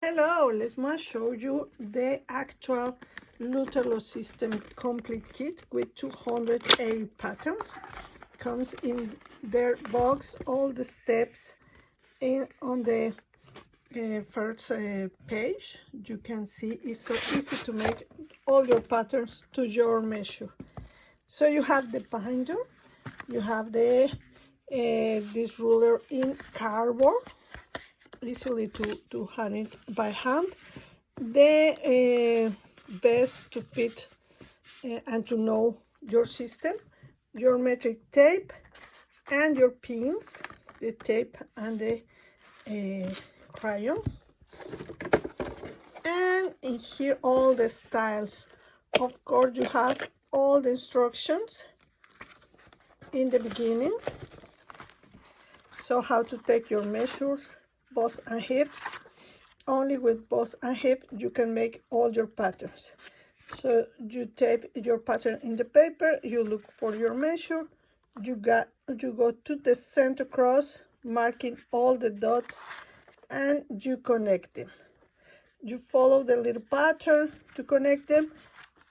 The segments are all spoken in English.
Hello, let's now show you the actual Lutterloh System complete kit with 280 patterns. Comes in their box, all the steps on the first page. You can see it's so easy to make all your patterns to your measure. So you have the binder, you have the this ruler in cardboard, easily to hand it by hand. The best to fit and to know your system, your metric tape and your pins, the tape and the crayon, and in here all the styles. Of course you have all the instructions in the beginning, so how to take your measures, bust and hips. Only with bust and hip you can make all your patterns. So you tape your pattern in the paper, you look for your measure, you go to the center cross, marking all the dots, and you connect them. You follow the little pattern to connect them,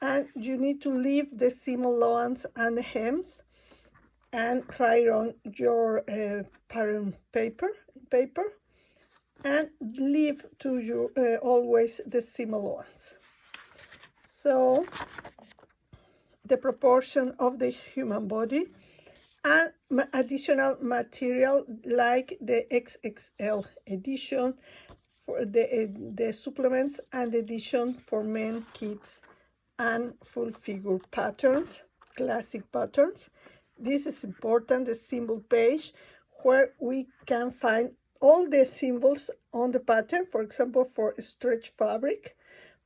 and you need to leave the seam allowance and the hems and write on your pattern paper, and leave to you always the seam allowance. So the proportion of the human body and additional material like the XXL edition for the supplements and edition for men, kids, and full figure patterns, classic patterns. This is important, the symbol page, where we can find all the symbols on the pattern, for example, for stretch fabric,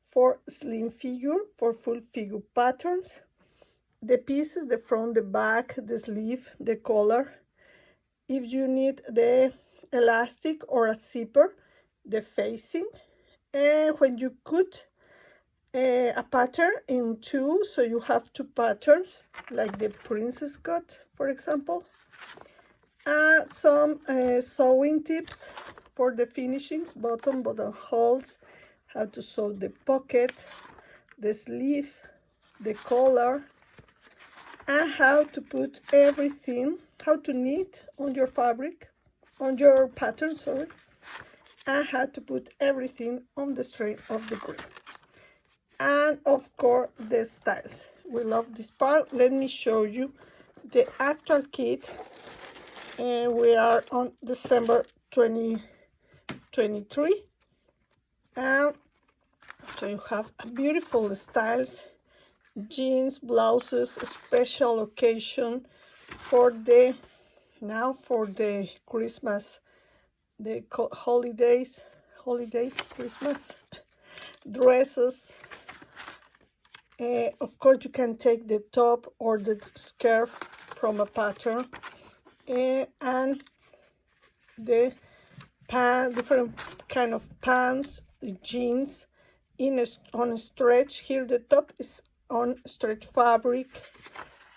for slim figure, for full figure patterns, the pieces, the front, the back, the sleeve, the collar. If you need the elastic or a zipper, the facing, and when you cut a pattern in two, so you have two patterns, like the princess cut, for example. Some sewing tips for the finishings, buttonholes, how to sew the pocket, the sleeve, the collar, and how to put everything, how to knit on your fabric, on your pattern, sorry, and how to put everything on the string of the green. And of course the styles. We love this part. Let me show you the actual kit. We are on December 2023, and so you have beautiful styles, jeans, blouses, special occasion for the Christmas, the holidays, Christmas, dresses. Of course you can take the top or the skirt from a pattern, and the different kind of pants, the jeans on a stretch. Here the top is on stretch fabric,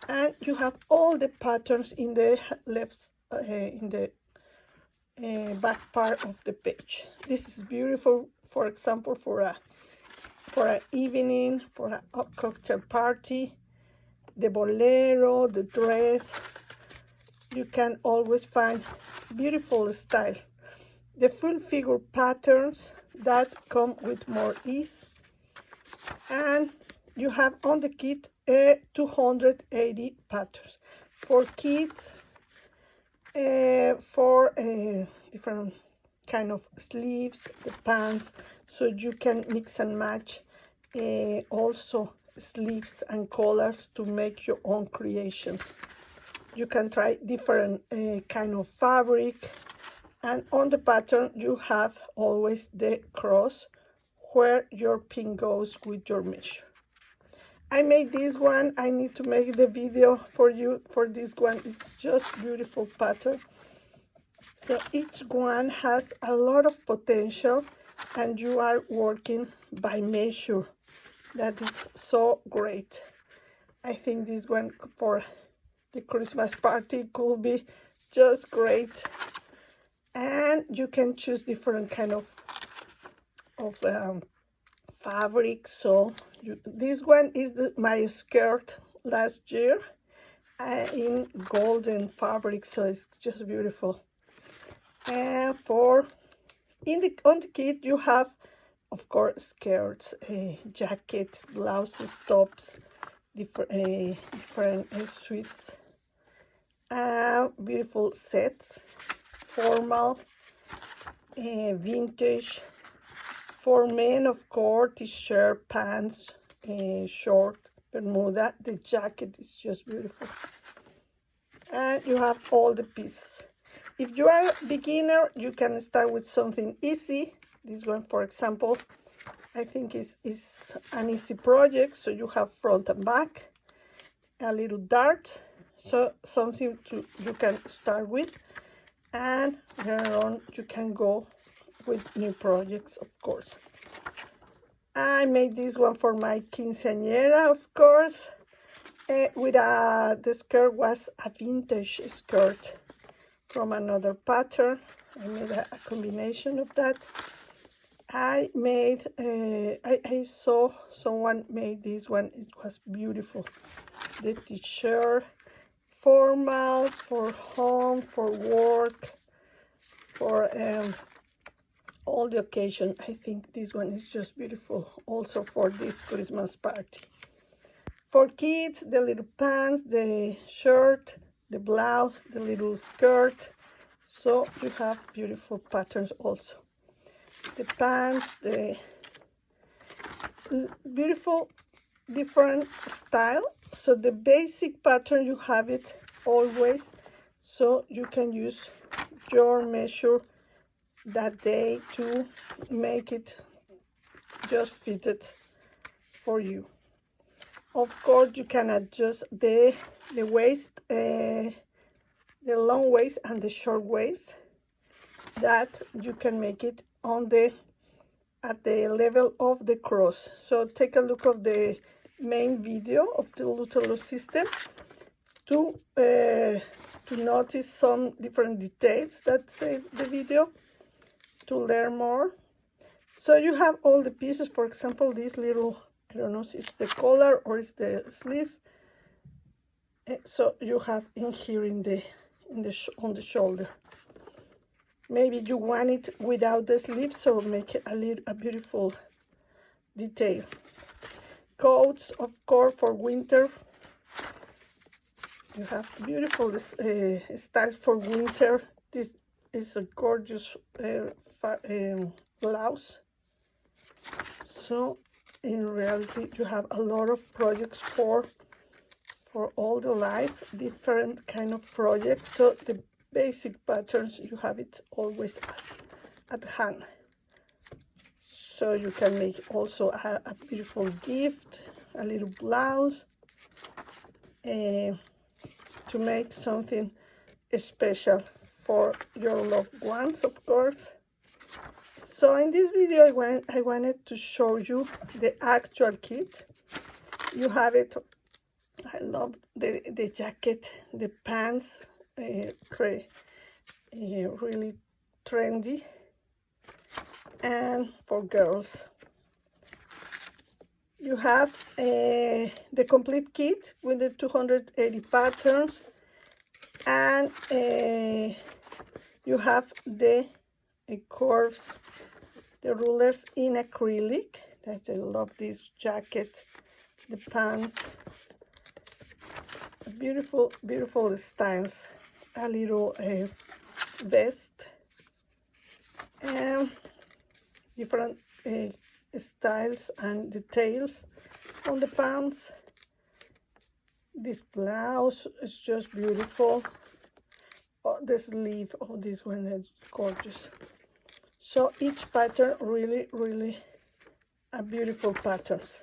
and you have all the patterns in the left in the back part of the page. This is beautiful, for example, for an evening, for a cocktail party, the bolero, the dress. You can always find beautiful style. The full figure patterns that come with more ease, and you have on the kit 280 patterns for kids, for different kind of sleeves, the pants, so you can mix and match also sleeves and collars to make your own creations. You can try different kind of fabric, and on the pattern you have always the cross where your pin goes with your measure. I made this one. I need to make the video for you for this one. It's just beautiful pattern. So each one has a lot of potential, and you are working by measure. That is so great. I think this one for the Christmas party could be just great. And you can choose different kind of fabric. So this one is my skirt last year in golden fabric, so it's just beautiful. And on the kit you have, of course, skirts, jackets, blouses, tops, different suites, beautiful sets, formal, vintage. For men, of course, t-shirt, pants, short, bermuda. The jacket is just beautiful. And you have all the pieces. If you are a beginner, you can start with something easy. This one, for example, I think is an easy project. So you have front and back, a little dart, so something you can start with, and later on you can go with new projects, of course. I made this one for my quinceañera, of course, the skirt was a vintage skirt from another pattern. I made a combination of that. I saw someone made this one. It was beautiful. The t-shirt, formal, for home, for work, for all the occasion. I think this one is just beautiful, also for this Christmas party. For kids, the little pants, the shirt, the blouse, the little skirt. So you have beautiful patterns also. The pants, the beautiful different style. So the basic pattern, you have it always, so you can use your measure that day to make it just fitted for you. Of course, you can adjust the waist, the long waist and the short waist, that you can make it at the level of the cross. So take a look of the main video of the Lutterloh system to notice some different details that say the video, to learn more. So you have all the pieces. For example, this little, I don't know if it's the collar or it's the sleeve. So you have in here on the shoulder. Maybe you want it without the sleeve, so make it a beautiful detail. Coats, of course, for winter. You have beautiful styles for winter. This is a gorgeous blouse. So in reality, you have a lot of projects for all the life, different kind of projects. So the basic patterns, you have it always at hand. So you can make also a beautiful gift, a little blouse, to make something special for your loved ones, of course. So in this video, I wanted to show you the actual kit. You have it. I love the jacket, the pants, really trendy, and for girls. You have the complete kit with the 280 patterns, and you have the curves, the rulers in acrylic. I love this jacket, the pants, beautiful, beautiful styles, a little vest, and different styles and details on the pants. This blouse is just beautiful. Oh, the sleeve of this one is gorgeous. So each pattern really a beautiful patterns.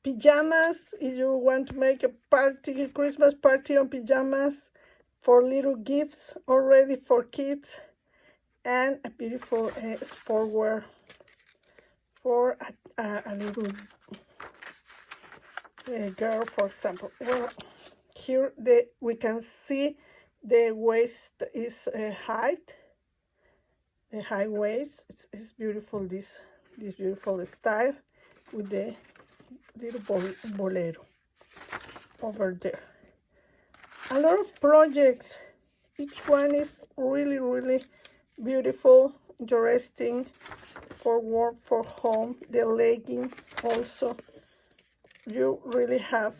Pajamas, if you want to make a party, Christmas party on pajamas, for little gifts already for kids, and a beautiful sportwear for a little girl, for example. Well, here we can see the waist is height, the high waist. It's beautiful, this this beautiful style with the little bolero over there. A lot of projects. Each one is really, really beautiful, interesting for work, for home. The legging also. You really have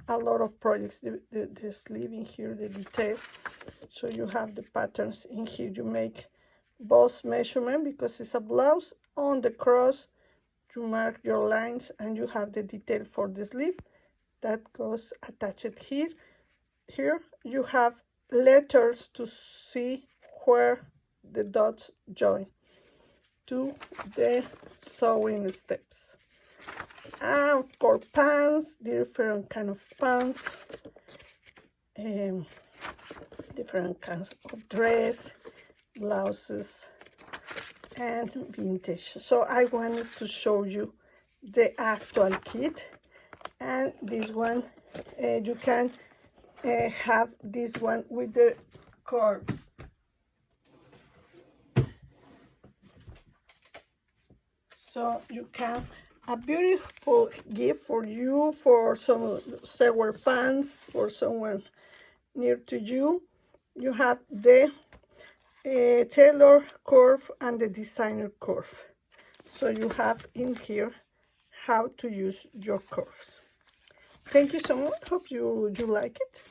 a lot of projects. The sleeve in here, the detail. So you have the patterns in here. You make bust measurement because it's a blouse. On the cross, you mark your lines and you have the detail for the sleeve that goes attached here. Here you have letters to see where the dots join to the sewing steps. And of course, pants, different kind of pants, different kinds of dress, blouses, and vintage. So I wanted to show you the actual kit, and this one you can have this one with the curves. So you can, a beautiful gift for you, for some sewer fans, for someone near to you. You have the tailor curve and the designer curve. So you have in here how to use your curves. Thank you so much. Hope you like it.